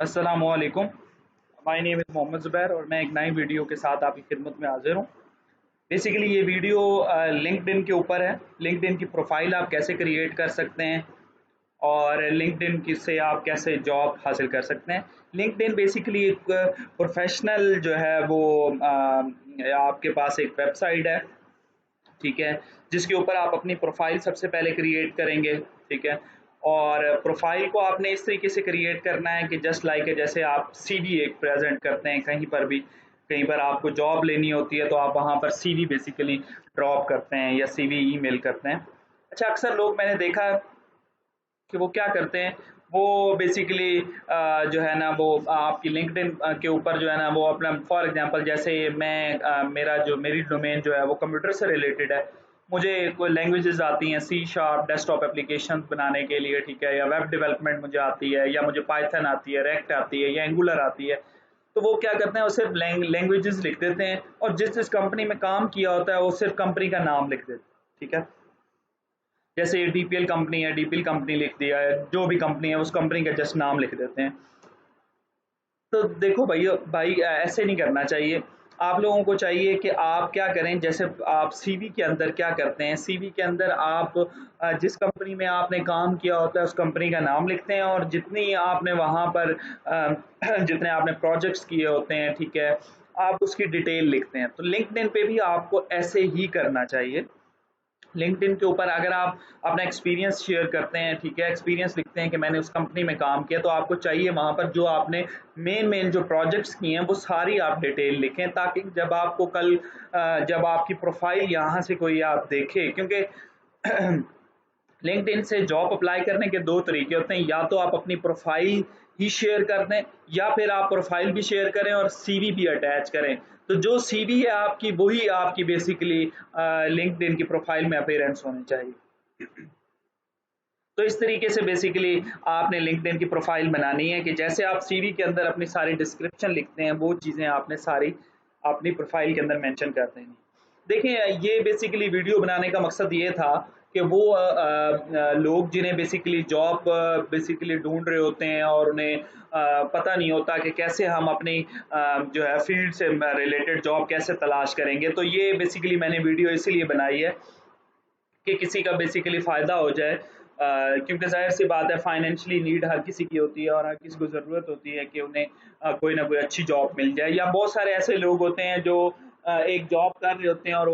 अस्सलामुअलैकुम। My name is Mohammad Zubair और मैं एक नई वीडियो के साथ आपकी खिदमत में हाज़िर हूँ। बेसिकली ये वीडियो लिंक्डइन के ऊपर है। लिंक्डइन की प्रोफाइल आप कैसे क्रिएट कर सकते हैं और लिंक्डइन की से आप कैसे जॉब हासिल कर सकते हैं। लिंक्डइन बेसिकली एक प्रोफेशनल जो है वो आपके पास एक वेबसाइट है, ठीक है, जिसके ऊपर आप अपनी प्रोफाइल सबसे पहले क्रिएट करेंगे, ठीक है। और प्रोफाइल को आपने इस तरीके से क्रिएट करना है कि जस्ट लाइक जैसे आप सीवी एक प्रेजेंट करते हैं कहीं पर भी, कहीं पर आपको जॉब लेनी होती है तो आप वहाँ पर सीवी बेसिकली ड्रॉप करते हैं या सीवी ईमेल करते हैं। अच्छा, अक्सर लोग मैंने देखा कि वो क्या करते हैं, वो बेसिकली जो है ना वो आपकी लिंक्डइन के ऊपर जो है ना वो अपना फॉर एग्जांपल जैसे मैं मेरी डोमेन जो है वो कंप्यूटर से रिलेटेड है। मुझे कोई लैंग्वेजेस आती हैं, सी शार्प डेस्कटॉप एप्लीकेशन बनाने के लिए, ठीक है, या वेब डेवलपमेंट मुझे आती है, या मुझे पाइथन आती है, रेक्ट आती है, या एंगुलर आती है। तो वो क्या करते हैं, वो सिर्फ लैंग्वेजेस लिख देते हैं और जिस जिस कंपनी में काम किया होता है वो सिर्फ कंपनी का नाम लिख देते हैं, ठीक है। जैसे डीपीएल कंपनी है, डीपीएल कंपनी लिख दिया है, जो भी कंपनी है उस कंपनी का जस्ट नाम लिख देते हैं। तो देखो भाई ऐसे नहीं करना चाहिए। आप लोगों को चाहिए कि आप क्या करें, जैसे आप सीवी के अंदर क्या करते हैं, सीवी के अंदर आप जिस कंपनी में आपने काम किया होता है उस कंपनी का नाम लिखते हैं और जितनी आपने वहाँ पर जितने आपने प्रोजेक्ट्स किए होते हैं, ठीक है, आप उसकी डिटेल लिखते हैं। तो लिंक्डइन पे भी आपको ऐसे ही करना चाहिए। लिंक्डइन के ऊपर अगर आप अपना एक्सपीरियंस शेयर करते हैं, ठीक है, एक्सपीरियंस लिखते हैं कि मैंने उस कंपनी में काम किया, तो आपको चाहिए वहाँ पर जो आपने मेन जो प्रोजेक्ट्स किए हैं वो सारी आप डिटेल लिखें, ताकि जब आपको कल जब आपकी प्रोफाइल यहाँ से कोई आप देखे, क्योंकि लिंक्डइन से जॉब अप्लाई करने के दो तरीके होते हैं, या तो आप अपनी प्रोफाइल ही शेयर कर दें या फिर आप प्रोफाइल भी शेयर करें और सीवी भी अटैच करें। तो जो सीवी है आपकी वही आपकी बेसिकली लिंक्डइन की प्रोफाइल में अपीयरेंस होनी चाहिए। तो इस तरीके से बेसिकली आपने लिंक्डइन की प्रोफाइल बनानी है कि जैसे आप सीवी के अंदर अपनी सारी डिस्क्रिप्शन लिखते हैं वो चीज़ें आपने सारी अपनी प्रोफाइल के अंदर मेंशन कर देनी। देखिए, ये बेसिकली वीडियो बनाने का मकसद ये था कि वो लोग जिन्हें बेसिकली जॉब बेसिकली ढूंढ रहे होते हैं और उन्हें पता नहीं होता कि कैसे हम अपनी जो है फील्ड से रिलेटेड जॉब कैसे तलाश करेंगे, तो ये बेसिकली मैंने वीडियो इसीलिए बनाई है कि किसी का बेसिकली फ़ायदा हो जाए। क्योंकि ज़ाहिर-सी बात है, फाइनेंशियली नीड हर किसी की होती है और हर किसी को ज़रूरत होती है कि उन्हें कोई ना कोई अच्छी जॉब मिल जाए, या बहुत सारे ऐसे लोग होते हैं जो एक जॉब कर रहे होते हैं और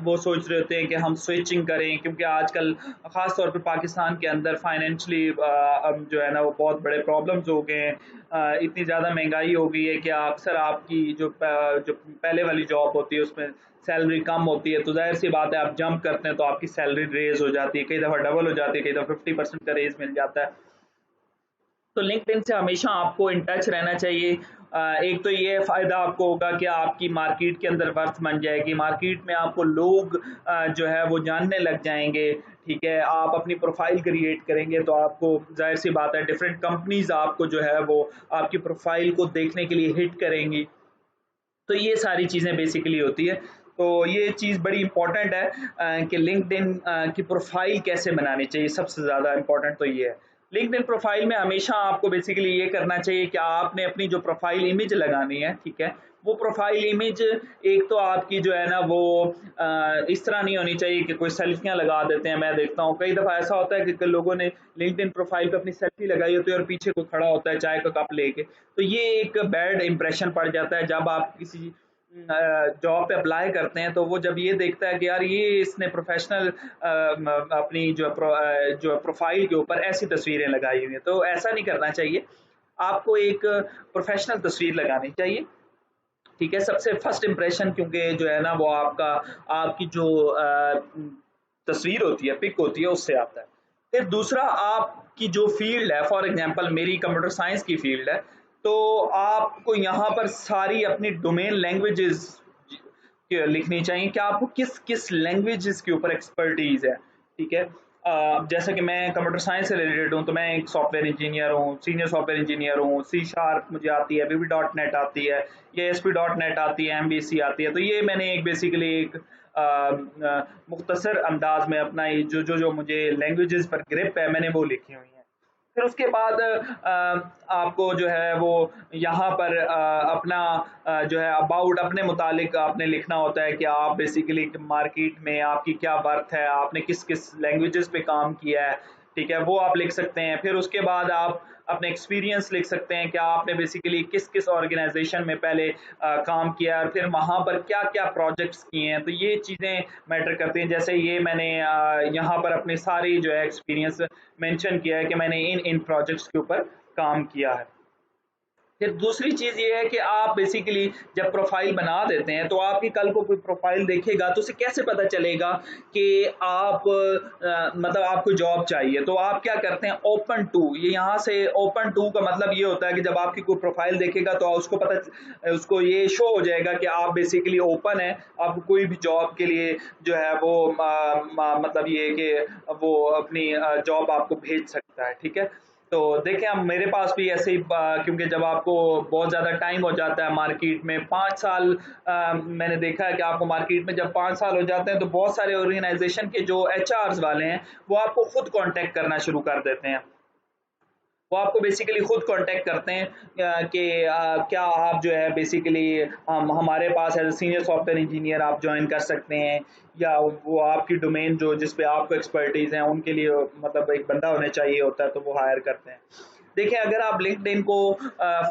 वो सोच रहे होते हैं कि हम स्विचिंग करें, क्योंकि आजकल ख़ास तौर पे पाकिस्तान के अंदर फाइनेंशियली अब जो है ना वो बहुत बड़े प्रॉब्लम्स हो गए हैं। इतनी ज़्यादा महंगाई हो गई है कि अक्सर आपकी जो पहले वाली जॉब होती है उसमें सैलरी कम होती है, तो ज़ाहिर-सी बात है आप जंप करते हैं तो आपकी सैलरी रेज़ हो जाती है, कई दफ़ा डबल हो जाती है, कई दफ़ा 50% का रेज़ मिल जाता है। तो लिंक्डइन से हमेशा आपको इन टच रहना चाहिए। एक तो ये फ़ायदा आपको होगा कि आपकी मार्केट के अंदर वर्थ बन जाएगी, मार्केट में आपको लोग जो है वो जानने लग जाएँगे, ठीक है। आप अपनी प्रोफ़ाइल क्रिएट करेंगे तो आपको ज़ाहिर-सी बात है डिफरेंट कंपनीज़ आपको जो है वो आपकी प्रोफ़ाइल को देखने के लिए हिट करेंगी। तो ये सारी चीज़ें बेसिकली होती है। तो ये चीज़ बड़ी इम्पोर्टेंट है कि लिंक्डइन की प्रोफ़ाइल कैसे बनानी चाहिए, सबसे ज़्यादा इम्पोर्टेंट तो ये है। लिंक्डइन प्रोफ़ाइल में हमेशा आपको बेसिकली ये करना चाहिए कि आपने अपनी जो प्रोफ़ाइल इमेज लगानी है, ठीक है? वो प्रोफ़ाइल इमेज एक तो आपकी जो है ना वो इस तरह नहीं होनी चाहिए कि कोई सेल्फ़ियाँ लगा देते हैं। मैं देखता हूँ कई दफ़ा ऐसा होता है कि कई लोगों ने लिंक्डइन प्रोफ़ाइल पे अपनी सेल्फ़ी लगाई होती है और पीछे कोई खड़ा होता है चाय का कप लेके। तो ये एक बैड इंप्रेशन पड़ जाता है जब आप किसी जॉब पे अप्लाई करते हैं, तो वो जब ये देखता है कि यार ये इसने प्रोफेशनल अपनी जो प्रोफाइल के ऊपर ऐसी तस्वीरें लगाई हुई हैं, तो ऐसा नहीं करना चाहिए। आपको एक प्रोफेशनल तस्वीर लगानी चाहिए, ठीक है। सबसे फर्स्ट इंप्रेशन क्योंकि जो है ना वो आपकी जो तस्वीर होती है, पिक होती है, उससे आता है। फिर दूसरा, आपकी जो फील्ड है, फॉर एग्जांपल मेरी कंप्यूटर साइंस की फील्ड है, तो आपको यहाँ पर सारी अपनी डोमेन लैंग्वेजेस लिखनी चाहिए कि आपको किस किस लैंग्वेजेस के ऊपर एक्सपर्टीज है, ठीक है। जैसा कि मैं कंप्यूटर साइंस से रिलेटेड हूँ तो मैं एक सॉफ्टवेयर इंजीनियर हूँ, सीनियर सॉफ्टवेयर इंजीनियर हूँ, सी शार्प मुझे आती है, वीबी डॉट नेट आती है, ये एस पी डॉट नेट आती है, एमबीसी आती है। तो ये मैंने एक बेसिकली एक मुख्तसर अंदाज में अपना ये जो मुझे लैंग्वेजेस पर ग्रिप है मैंने वो लिखी हुई हैं। फिर उसके बाद आपको जो है वो यहाँ पर अपना जो है अबाउट अपने मुतालिक आपने लिखना होता है कि आप बेसिकली मार्केट में आपकी क्या वर्थ है, आपने किस-किस लैंग्वेजेस पे काम किया है, ठीक है? वो आप लिख सकते हैं। फिर उसके बाद आप अपने एक्सपीरियंस लिख सकते हैं कि आपने बेसिकली किस-किस ऑर्गेनाइज़ेशन में पहले काम किया और फिर वहाँ पर क्या-क्या प्रोजेक्ट्स किए हैं। तो ये चीज़ें मैटर करती हैं। जैसे ये मैंने यहाँ पर अपनी सारी जो है एक्सपीरियंस मेंशन किया है कि मैंने इन प्रोजेक्ट्स के ऊपर काम किया है। फिर दूसरी चीज़ ये है कि आप बेसिकली जब प्रोफ़ाइल बना देते हैं, तो आपकी कल को कोई प्रोफ़ाइल देखेगा, तो उसे कैसे पता चलेगा कि आप मतलब आपको जॉब चाहिए। तो आप क्या करते हैं, ओपन टू, ये यहाँ से ओपन टू का मतलब ये होता है कि जब आपकी कोई प्रोफ़ाइल देखेगा, तो उसको ये शो हो जाएगा कि आप बेसिकली ओपन हैं, आपको कोई भी जॉब के लिए जो है वो मतलब ये है कि वो अपनी जॉब आपको भेज सकता है, ठीक है? तो देखिए अब मेरे पास भी ऐसे ही क्योंकि जब आपको बहुत ज़्यादा टाइम हो जाता है मार्केट में 5 साल मैंने देखा है कि आपको मार्केट में जब 5 साल हो जाते हैं तो बहुत सारे ऑर्गेनाइजेशन के जो एचआर्स वाले हैं वो आपको खुद कांटेक्ट करना शुरू कर देते हैं। वो आपको बेसिकली खुद कांटेक्ट करते हैं कि क्या आप जो है बेसिकली हम हमारे पास as a senior software engineer आप ज्वाइन कर सकते हैं या वो आपकी डोमेन जो जिस पे आपको एक्सपर्टीज है उनके लिए मतलब एक बंदा होने चाहिए होता है तो वो हायर करते हैं। देखिए अगर आप लिंक्डइन को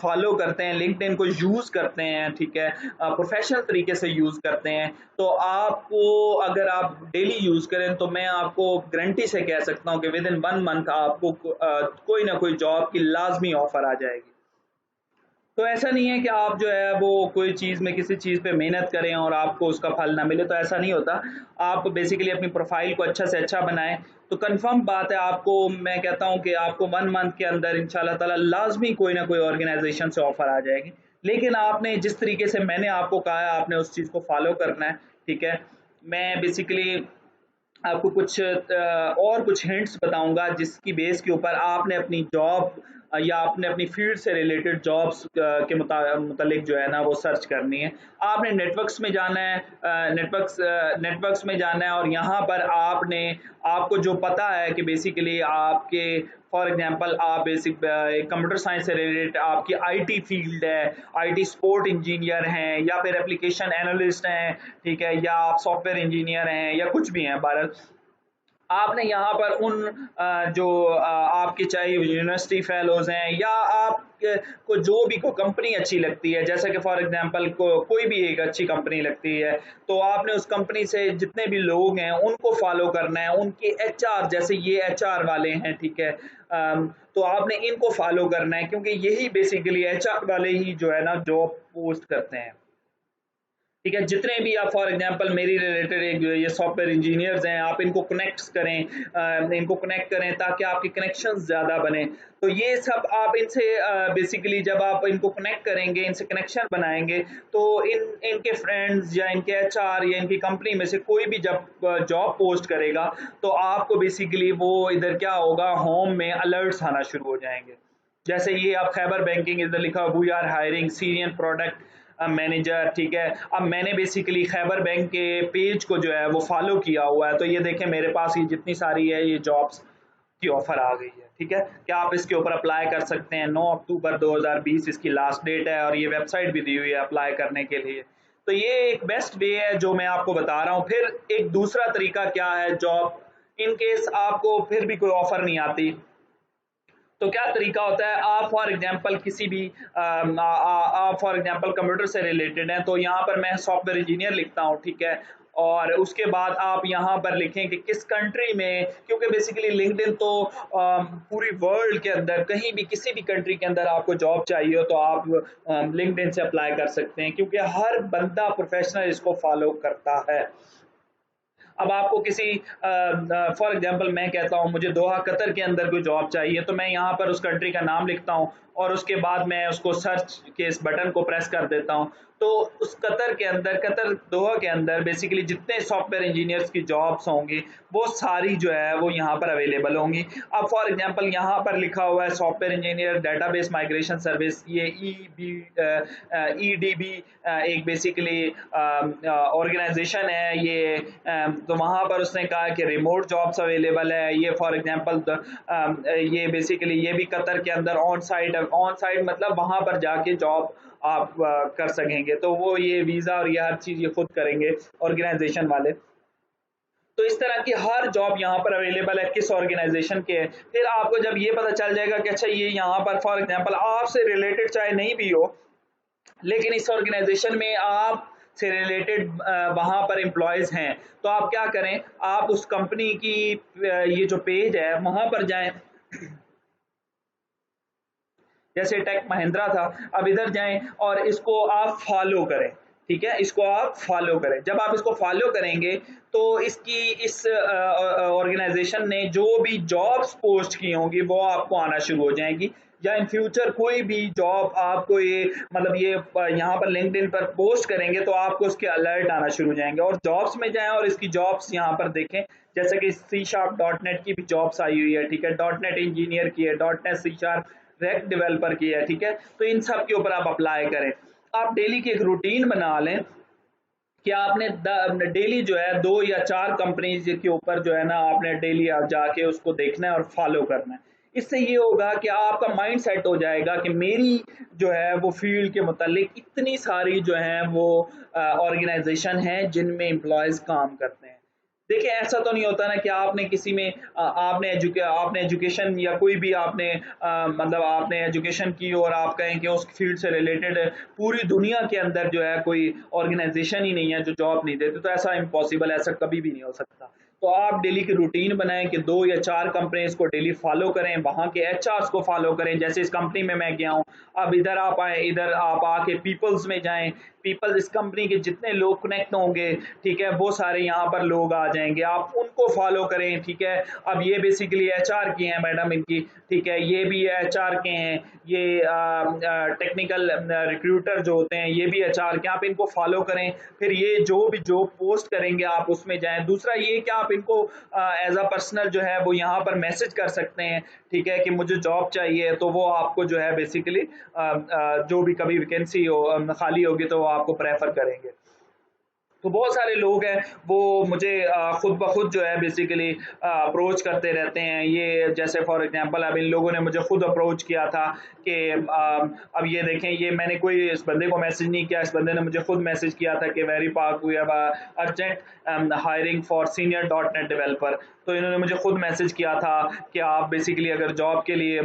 फॉलो करते हैं, लिंक्डइन को यूज़ करते हैं, ठीक है, प्रोफेशनल तरीके से यूज़ करते हैं, तो आपको अगर आप डेली यूज़ करें तो मैं आपको गारंटी से कह सकता हूँ कि विद इन 1 मंथ आपको कोई ना कोई जॉब की लाज़मी ऑफ़र आ जाएगी। तो ऐसा नहीं है कि आप जो है वो कोई चीज़ में किसी चीज़ पे मेहनत करें और आपको उसका फल ना मिले, तो ऐसा नहीं होता। आप बेसिकली अपनी प्रोफ़ाइल को अच्छा से अच्छा बनाएँ, तो कन्फ़र्म बात है आपको मैं कहता हूँ कि आपको 1 मंथ के अंदर इंशाअल्लाह ताला लाज़मी कोई ना कोई ऑर्गेनाइज़ेशन से ऑफ़र आ जाएगी। लेकिन आपने जिस तरीके से मैंने आपको कहा है आपने उस चीज़ को फ़ॉलो करना है, ठीक है? मैं बेसिकली आपको कुछ और कुछ हिंट्स बताऊँगा जिसकी बेस के ऊपर आपने अपनी जॉब या आपने अपनी फ़ील्ड से रिलेटेड जॉब्स के मुतालिक जो है ना वो सर्च करनी है। आपने नेटवर्क्स में जाना है नेटवर्क्स में जाना है और यहाँ पर आपको जो पता है कि बेसिकली आपके फॉर एग्ज़ाम्पल आप कंप्यूटर साइंस से रिलेटेड आपकी आईटी फ़ील्ड है, आईटी सपोर्ट इंजीनियर हैं या फिर एप्लीकेशन एनालिस्ट हैं, ठीक है? या आप सॉफ्टवेयर इंजीनियर हैं या कुछ भी हैं बहरहाल, आपने यहाँ पर उन जो आपकी चाहे यूनिवर्सिटी फेलोज़ हैं या आप को जो भी को कंपनी अच्छी लगती है, जैसे कि फॉर एग्ज़ाम्पल कोई भी एक अच्छी कंपनी लगती है, तो आपने उस कंपनी से जितने भी लोग हैं, उनको फ़ॉलो करना है, उनके एचआर जैसे ये एचआर वाले हैं, ठीक है? तो आपने इनको फ़ॉलो करना है क्योंकि यही बेसिकली एचआर वाले ही जो है ना जॉब पोस्ट करते हैं। ठीक है, जितने भी आप फॉर एग्जांपल मेरी रिलेटेड एक ये सॉफ्टवेयर इंजीनियर्स हैं, आप इनको कनेक्ट करें ताकि आपके कनेक्शंस ज़्यादा बने। तो ये सब आप इनसे बेसिकली जब आप इनको कनेक्ट करेंगे, इनसे कनेक्शन बनाएँगे, तो इनके फ्रेंड्स या इनके एचआर या इनकी कंपनी में से कोई भी जब जॉब पोस्ट करेगा, तो आपको बेसिकली वो इधर क्या होगा, होम में अलर्ट्स आना शुरू हो जाएँगे। जैसे ये आप खैबर बैंकिंग इधर लिखा we are hiring senior product manager, ठीक है। अब मैंने बेसिकली खैबर बैंक के पेज को जो है वो फॉलो किया हुआ है, तो ये देखें मेरे पास ये जितनी सारी है ये जॉब्स की ऑफर आ गई है, ठीक है। क्या आप इसके ऊपर अप्लाई कर सकते हैं। 9 अक्टूबर 2020 इसकी लास्ट डेट है और ये वेबसाइट भी दी हुई है अप्लाई करने के लिए। तो ये एक बेस्ट वे है जो मैं आपको बता रहा हूँ। फिर एक दूसरा तरीका क्या है, जॉब इन केस आपको फिर भी कोई ऑफर नहीं आती, तो क्या तरीका होता है, आप फॉर एग्जांपल किसी भी आप फॉर एग्जांपल कंप्यूटर से रिलेटेड हैं, तो यहाँ पर मैं सॉफ्टवेयर इंजीनियर लिखता हूँ, ठीक है। और उसके बाद आप यहाँ पर लिखें कि किस कंट्री में, क्योंकि बेसिकली लिंक्डइन तो पूरी वर्ल्ड के अंदर कहीं भी किसी भी कंट्री के अंदर आपको जॉब चाहिए हो तो आप लिंक्डइन से अप्लाई कर सकते हैं क्योंकि हर बंदा प्रोफेशनल इसको फॉलो करता है। अब आपको किसी फॉर एग्जांपल मैं कहता हूँ मुझे दोहा कतर के अंदर कोई जॉब चाहिए, तो मैं यहाँ पर उस कंट्री का नाम लिखता हूँ और उसके बाद मैं उसको सर्च के इस बटन को प्रेस कर देता हूँ। तो उस कतर के अंदर, कतर दोहा के अंदर बेसिकली जितने सॉफ्टवेयर इंजीनियर्स की जॉब्स होंगी वो सारी जो है वो यहाँ पर अवेलेबल होंगी। अब फॉर एग्जांपल यहाँ पर लिखा हुआ है software engineer database migration service, ये ईडीबी एक बेसिकली ऑर्गेनाइजेशन है, ये तो वहाँ पर उसने कहा कि रिमोट जॉब्स अवेलेबल है, ये फॉर एग्जांपल ये बेसिकली ये भी कतर के अंदर ऑन साइट मतलब वहाँ पर जाके जॉब आप कर सकेंगे। तो वो ये वीज़ा और ये हर चीज़ ये खुद करेंगे ऑर्गेनाइजेशन वाले। तो इस तरह की हर जॉब यहाँ पर अवेलेबल है किस ऑर्गेनाइजेशन के है। फिर आपको जब ये पता चल जाएगा कि अच्छा ये यहाँ पर फॉर एग्जांपल आपसे रिलेटेड चाहे नहीं भी हो, लेकिन इस ऑर्गेनाइजेशन में आप से रिलेटेड वहाँ पर एम्प्लॉयज़ हैं, तो आप क्या करें, आप उस कंपनी की ये जो पेज है वहाँ पर जाएँ। जैसे टेक महिंद्रा था, अब इधर जाएँ और इसको आप फॉलो करें, ठीक है? इसको आप फॉलो करें। जब आप इसको फॉलो करेंगे, तो इसकी इस ऑर्गेनाइज़ेशन ने जो भी जॉब्स पोस्ट की होंगी, वो आपको आना शुरू हो जाएँगी। या इन फ्यूचर कोई भी जॉब आपको ये मतलब ये यहाँ पर लिंक्डइन पर पोस्ट करेंगे, तो आपको उसके अलर्ट आना शुरू हो जाएँगे और जॉब्स में जाएँ और इसकी जॉब्स यहाँ पर देखें। जैसे कि सी शार्प डॉट नेट की भी जॉब्स आई हुई है, ठीक है? डॉट नेट इंजीनियर की है, dot net C sharp react developer की है, ठीक है? तो इन सब के ऊपर आप अप्लाई करें। आप डेली की एक रूटीन बना लें कि आपने डेली जो है 2 या 4 कंपनीज के ऊपर जो है ना आपने डेली जाके उसको देखना है और फॉलो करना है। इससे ये होगा कि आपका माइंड सेट हो जाएगा कि मेरी जो है वो फील्ड के मुतालिक इतनी सारी जो है वो ऑर्गेनाइजेशन हैं जिनमें एम्प्लॉयज़ काम करते हैं। देखिए ऐसा तो नहीं होता ना कि आपने किसी में आपने एजुकेशन या कोई भी आपने मतलब आपने एजुकेशन की और आप कहें कि उस फील्ड से रिलेटेड पूरी दुनिया के अंदर जो है कोई ऑर्गेनाइजेशन ही नहीं है जो जॉब नहीं देते, तो ऐसा इम्पॉसिबल, ऐसा कभी भी नहीं हो सकता। तो आप डेली की रूटीन बनाएं कि 2 या 4 कंपनीज को डेली फॉलो करें, वहाँ के एचआर्स को फॉलो करें। जैसे इस कंपनी में मैं गया हूँ, अब इधर आप आए, इधर आप आके पीपल्स में जाएं, पीपल इस कंपनी के जितने लोग कनेक्ट होंगे, ठीक है, वो सारे यहाँ पर लोग आ जाएंगे, आप उनको फॉलो करें, ठीक है। अब ये बेसिकली एचआर की हैं मैडम इनकी, ठीक है, ये भी एचआर के हैं, ये टेक्निकल रिक्रूटर जो होते हैं ये भी एचआर के, आप इनको फॉलो करें। फिर ये जो भी जॉब पोस्ट करेंगे आप उसमें जाएं। दूसरा ये कि आप इनको एज अ पर्सनल जो है वो यहाँ पर मैसेज कर सकते हैं, ठीक है, कि मुझे जॉब चाहिए, तो वो आपको जो है बेसिकली जो भी कभी वैकेंसी हो खाली होगी तो वो आपको प्रेफर करेंगे। तो बहुत सारे लोग हैं वो मुझे खुद ब खुद जो है बेसिकली अप्रोच करते रहते हैं। ये जैसे फॉर एग्जांपल अब इन लोगों ने मुझे खुद अप्रोच किया था कि अब ये देखें, ये मैंने कोई इस बंदे को मैसेज नहीं किया, इस बंदे ने मुझे खुद मैसेज किया था कि वेरी पाक we have urgent hiring for senior dot net developer. तो इन्होंने मुझे खुद मैसेज किया था कि आप बेसिकली अगर जॉब के लिए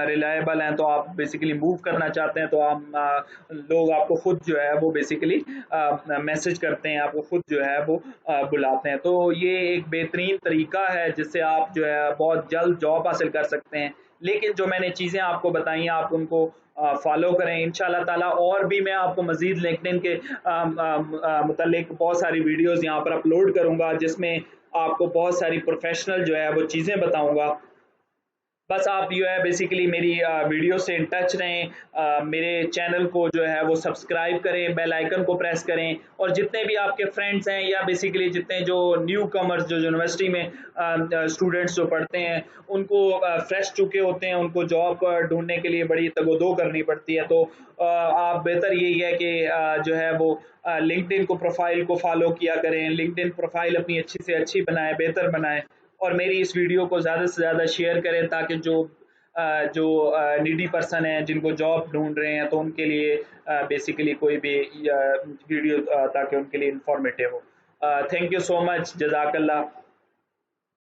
रिलायबल हैं, तो आप बेसिकली मूव करना चाहते हैं, तो आप लोग आपको खुद जो है वो बेसिकली मैसेज करते हैं, आपको खुद जो है वो बुलाते हैं। तो ये एक बेहतरीन तरीका है जिससे आप जो है बहुत जल्द जॉब हासिल कर सकते हैं। लेकिन जो मैंने चीज़ें आपको बताई हैं आप उनको फॉलो करें इंशाल्लाह ताला। और भी मैं आपको मज़ीद लिंक्डइन के मुतालिक बहुत सारी वीडियोज़ यहाँ पर अपलोड करूँगा जिसमें आपको बहुत सारी प्रोफेशनल जो है वो चीज़ें बताऊँगा। बस आप जो है बेसिकली मेरी वीडियो से इन टच रहें, मेरे चैनल को जो है वो सब्सक्राइब करें, बेल आइकन को प्रेस करें, और जितने भी आपके फ्रेंड्स हैं या बेसिकली जितने जो न्यू कमर्स जो यूनिवर्सिटी में स्टूडेंट्स जो पढ़ते हैं उनको फ्रेश चुके होते हैं, उनको जॉब ढूंढने के लिए बड़ी तगोदो करनी पड़ती है। तो आप बेहतर यही है कि जो है वो लिंक्डइन को प्रोफाइल को फॉलो किया करें, लिंक्डइन प्रोफाइल अपनी अच्छी से अच्छी बनाएं, बेहतर बनाएं, और मेरी इस वीडियो को ज़्यादा से ज़्यादा शेयर करें ताकि जो नीडी पर्सन हैं जिनको जॉब ढूंढ रहे हैं तो उनके लिए बेसिकली कोई भी वीडियो ताकि उनके लिए इंफॉर्मेटिव हो। थैंक यू सो मच, जज़ाकल्लाह।